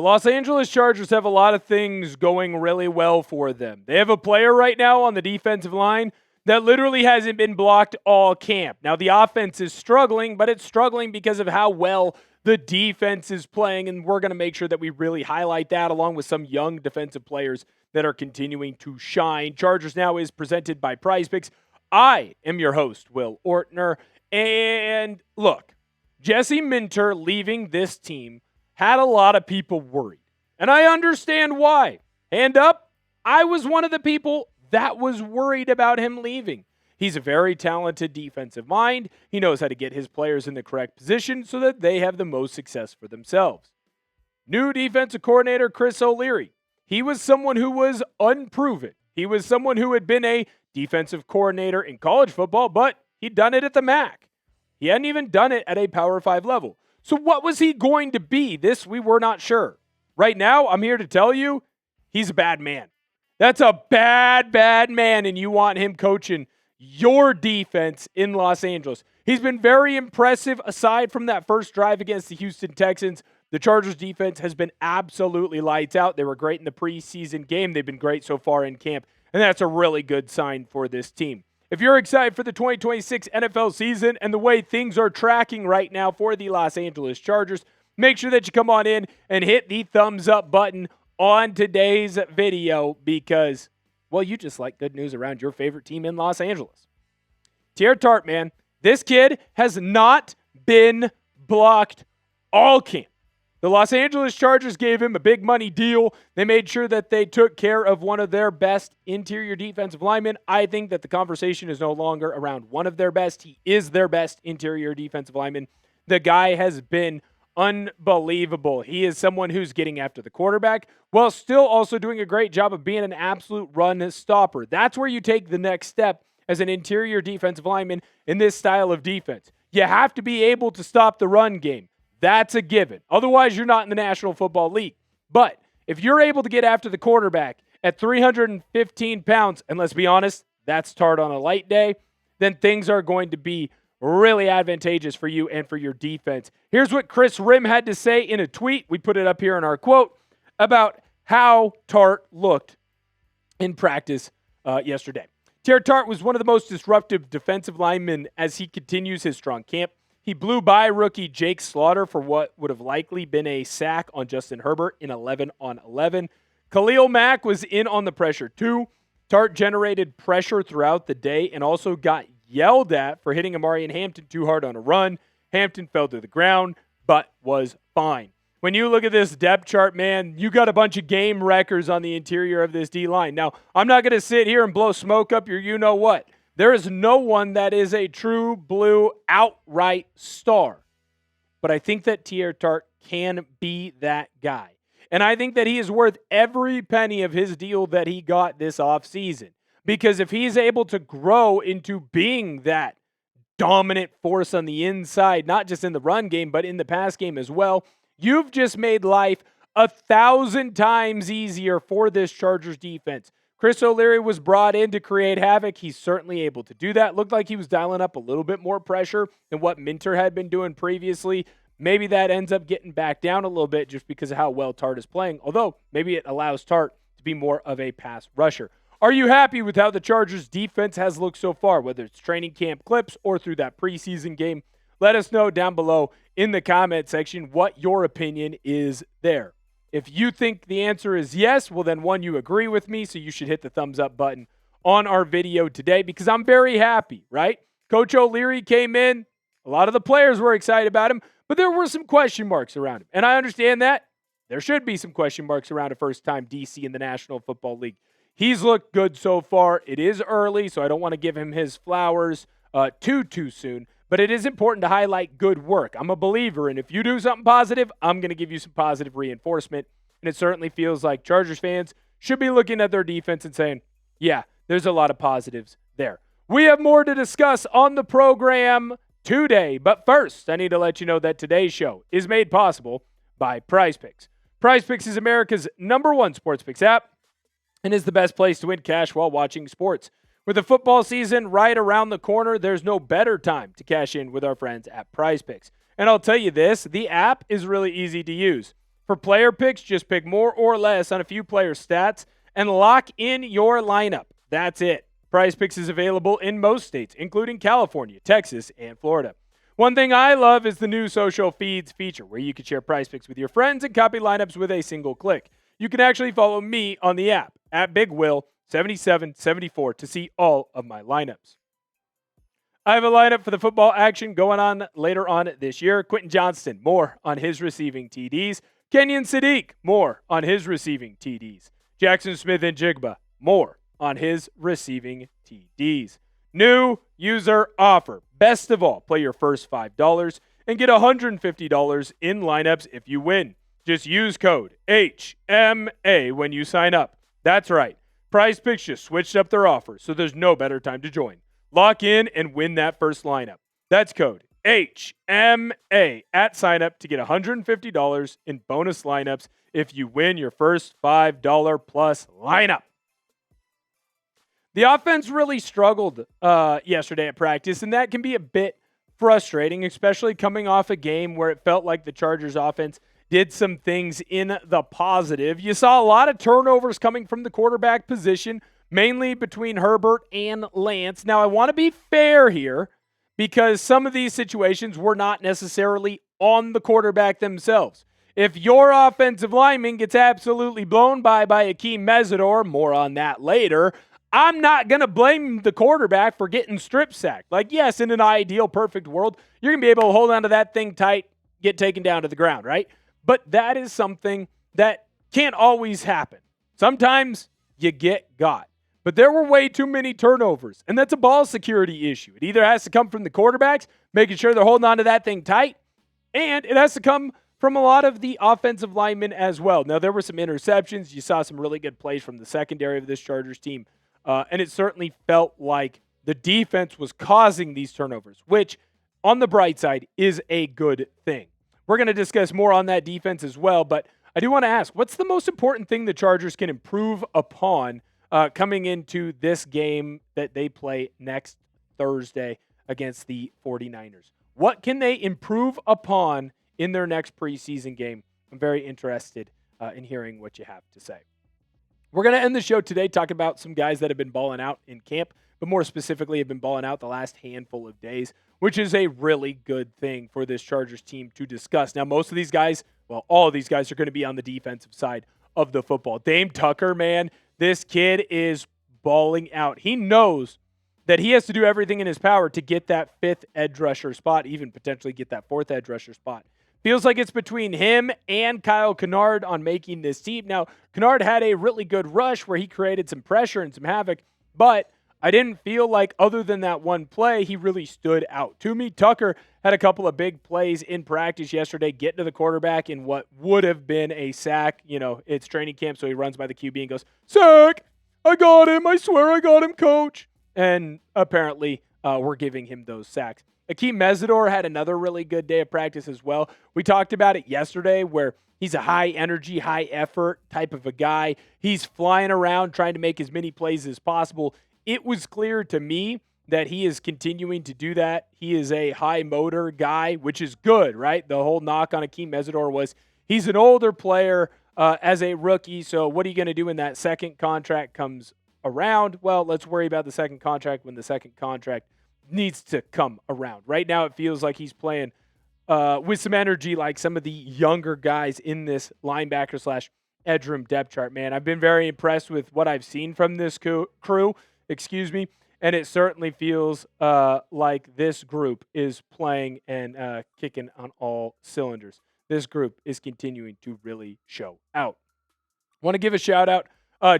Los Angeles Chargers have a lot of things going really well for them. They have a player right now on the defensive line that literally hasn't been blocked all camp. Now, the offense is struggling, but it's struggling because of how well the defense is playing, and we're going to make sure that we really highlight that along with some young defensive players that are continuing to shine. Chargers Now is presented by PrizePicks. I am your host, Will Ortner, and look, Jesse Minter leaving this team had a lot of people worried, and I understand why. Hand up, I was one of the people that was worried about him leaving. He's a very talented defensive mind. He knows how to get his players in the correct position so that they have the most success for themselves. New defensive coordinator Kris O'Leary. He was someone who was unproven. He was someone who had been a defensive coordinator in college football, but he'd done it at the MAC. He hadn't even done it at a Power 5 level. So what was he going to be? This we were not sure. Right now, I'm here to tell you, he's a bad man. That's a bad man, and you want him coaching your defense in Los Angeles. He's been very impressive aside from that first drive against the Houston Texans. The Chargers defense has been absolutely lights out. They were great in the preseason game. They've been great so far in camp, and that's a really good sign for this team. If you're excited for the 2026 NFL season and the way things are tracking right now for the Los Angeles Chargers, make sure that you come on in and hit the thumbs up button on today's video because, well, you just like good news around your favorite team in Los Angeles. Teair Tart, man, this kid has not been blocked all camp. The Los Angeles Chargers gave him a big money deal. They made sure that they took care of one of their best interior defensive linemen. I think that the conversation is no longer around one of their best. He is their best interior defensive lineman. The guy has been unbelievable. He is someone who's getting after the quarterback while still also doing a great job of being an absolute run stopper. That's where you take the next step as an interior defensive lineman in this style of defense. You have to be able to stop the run game. That's a given. Otherwise, you're not in the National Football League. But if you're able to get after the quarterback at 315 pounds, and let's be honest, that's Tart on a light day, then things are going to be really advantageous for you and for your defense. Here's what Rhim had to say in a tweet. We put it up here in our quote about how Tart looked in practice yesterday. Teair Tart was one of the most disruptive defensive linemen as he continues his strong camp. He blew by rookie Jake Slaughter for what would have likely been a sack on Justin Herbert in 11-on-11. Khalil Mack was in on the pressure too. Tart generated pressure throughout the day and also got yelled at for hitting Omarion Hampton too hard on a run. Hampton fell to the ground, but was fine. When you look at this depth chart, man, you got a bunch of game wreckers on the interior of this D-line. Now, I'm not going to sit here and blow smoke up your you-know-what. There is no one that is a true blue outright star. But I think that Teair Tart can be that guy. And I think that he is worth every penny of his deal that he got this offseason. Because if he's able to grow into being that dominant force on the inside, not just in the run game, but in the pass game as well, you've just made life 1,000 times easier for this Chargers defense. Kris O'Leary was brought in to create havoc. He's certainly able to do that. Looked like he was dialing up a little bit more pressure than what Minter had been doing previously. Maybe that ends up getting back down a little bit just because of how well Tart is playing, although maybe it allows Tart to be more of a pass rusher. Are you happy with how the Chargers defense has looked so far, whether it's training camp clips or through that preseason game? Let us know down below in the comment section what your opinion is there. If you think the answer is yes, well then one, you agree with me, so you should hit the thumbs up button on our video today because I'm very happy, right? Coach O'Leary came in. A lot of the players were excited about him, but there were some question marks around him. And I understand that. There should be some question marks around a first-time DC in the National Football League. He's looked good so far. It is early, so I don't want to give him his flowers too soon. But it is important to highlight good work. I'm a believer, and if you do something positive, I'm going to give you some positive reinforcement. And it certainly feels like Chargers fans should be looking at their defense and saying, yeah, there's a lot of positives there. We have more to discuss on the program today. But first, I need to let you know that today's show is made possible by PrizePicks. PrizePicks is America's #1 sports picks app and is the best place to win cash while watching sports. With the football season right around the corner, there's no better time to cash in with our friends at PrizePicks. And I'll tell you this, the app is really easy to use. For player picks, just pick more or less on a few player stats and lock in your lineup. That's it. Prize Picks is available in most states, including California, Texas, and Florida. One thing I love is the new social feeds feature where you can share Prize Picks with your friends and copy lineups with a single click. You can actually follow me on the app at BigWill7774 to see all of my lineups. I have a lineup for the football action going on later on this year. Quentin Johnston, more on his receiving TDs. Kenyon Sadiq, more on his receiving TDs. Jackson Smith-Njigba, more on his receiving TDs. New user offer. Best of all, play your first $5 and get $150 in lineups if you win. Just use code HMA when you sign up. That's right. Prize Picks just switched up their offer, so there's no better time to join. Lock in and win that first lineup. That's code HMA at signup to get $150 in bonus lineups if you win your first $5 plus lineup. The offense really struggled yesterday at practice, and that can be a bit frustrating, especially coming off a game where it felt like the Chargers offense did some things in the positive. You saw a lot of turnovers coming from the quarterback position, mainly between Herbert and Lance. Now, I want to be fair here because some of these situations were not necessarily on the quarterback themselves. If your offensive lineman gets absolutely blown by Akeem Mesidor, more on that later, I'm not going to blame the quarterback for getting strip sacked. Like, yes, in an ideal, perfect world, you're going to be able to hold on to that thing tight, get taken down to the ground, right? But that is something that can't always happen. Sometimes you get got. But there were way too many turnovers, and that's a ball security issue. It either has to come from the quarterbacks, making sure they're holding on to that thing tight, and it has to come from a lot of the offensive linemen as well. Now, there were some interceptions. You saw some really good plays from the secondary of this Chargers team, and it certainly felt like the defense was causing these turnovers, which, on the bright side, is a good thing. We're going to discuss more on that defense as well, but I do want to ask, what's the most important thing the Chargers can improve upon coming into this game that they play next Thursday against the 49ers? What can they improve upon in their next preseason game? I'm very interested in hearing what you have to say. We're going to end the show today talking about some guys that have been balling out in camp, but more specifically have been balling out the last handful of days, which is a really good thing for this Chargers team to discuss. Now, most of these guys, well, all of these guys are going to be on the defensive side of the football. Dame Tucker, man, this kid is balling out. He knows that he has to do everything in his power to get that fifth edge rusher spot, even potentially get that fourth edge rusher spot. Feels like it's between him and Kyle Kennard on making this team. Now, Kennard had a really good rush where he created some pressure and some havoc, but I didn't feel like other than that one play, he really stood out. To me, Tucker had a couple of big plays in practice yesterday, getting to the quarterback in what would have been a sack. You know, it's training camp, so he runs by the QB and goes, "Sack! I got him. I swear I got him, coach." And apparently we're giving him those sacks. Akeem Mesidor had another really good day of practice as well. We talked about it yesterday where he's a high-energy, high-effort type of a guy. He's flying around trying to make as many plays as possible. It was clear to me that he is continuing to do that. He is a high-motor guy, which is good, right? The whole knock on Akeem Mesidor was he's an older player as a rookie, so what are you going to do when that second contract comes around? Well, let's worry about the second contract when the second contract needs to come around. Right now it feels like he's playing with some energy like some of the younger guys in this linebacker / edge room depth chart. Man, I've been very impressed with what I've seen from this crew, and it certainly feels like this group is playing and kicking on all cylinders. This group is continuing to really show out. I want to give a shout out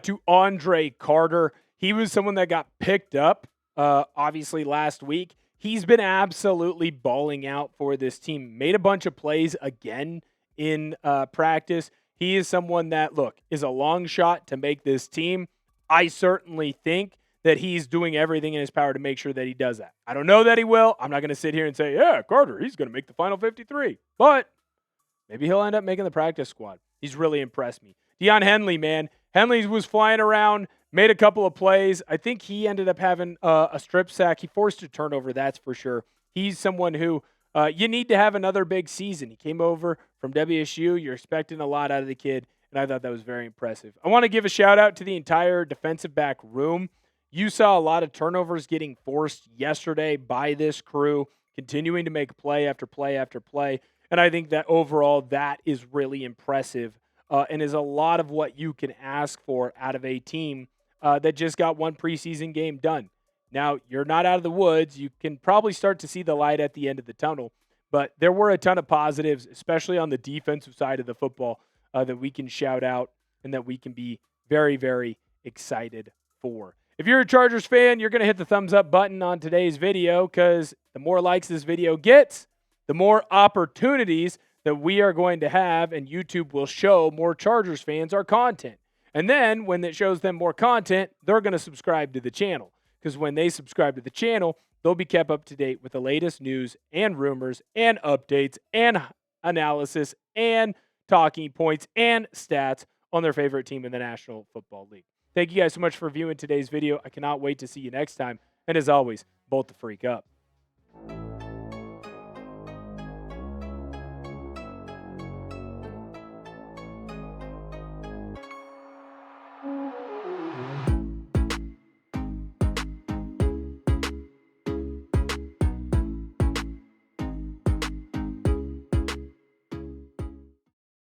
to Andre Carter. He was someone that got picked up obviously last week. He's been absolutely balling out for this team. Made a bunch of plays again in practice. He is someone that, look, is a long shot to make this team. I certainly think that he's doing everything in his power to make sure that he does that. I don't know that he will. I'm not going to sit here and say, yeah, Carter, he's going to make the final 53. But maybe he'll end up making the practice squad. He's really impressed me. Daiyan Henley, man. Henley was flying around, made a couple of plays. I think he ended up having a strip sack. He forced a turnover, that's for sure. He's someone who you need to have another big season. He came over from WSU. You're expecting a lot out of the kid, and I thought that was very impressive. I want to give a shout out to the entire defensive back room. You saw a lot of turnovers getting forced yesterday by this crew, continuing to make play after play after play. And I think that overall that is really impressive and is a lot of what you can ask for out of a team that just got one preseason game done. Now, you're not out of the woods. You can probably start to see the light at the end of the tunnel. But there were a ton of positives, especially on the defensive side of the football, that we can shout out and that we can be very, very excited for. If you're a Chargers fan, you're going to hit the thumbs up button on today's video because the more likes this video gets, the more opportunities that we are going to have, and YouTube will show more Chargers fans our content. And then when it shows them more content, they're going to subscribe to the channel because when they subscribe to the channel, they'll be kept up to date with the latest news and rumors and updates and analysis and talking points and stats on their favorite team in the National Football League. Thank you guys so much for viewing today's video. I cannot wait to see you next time. And as always, bolt the freak up.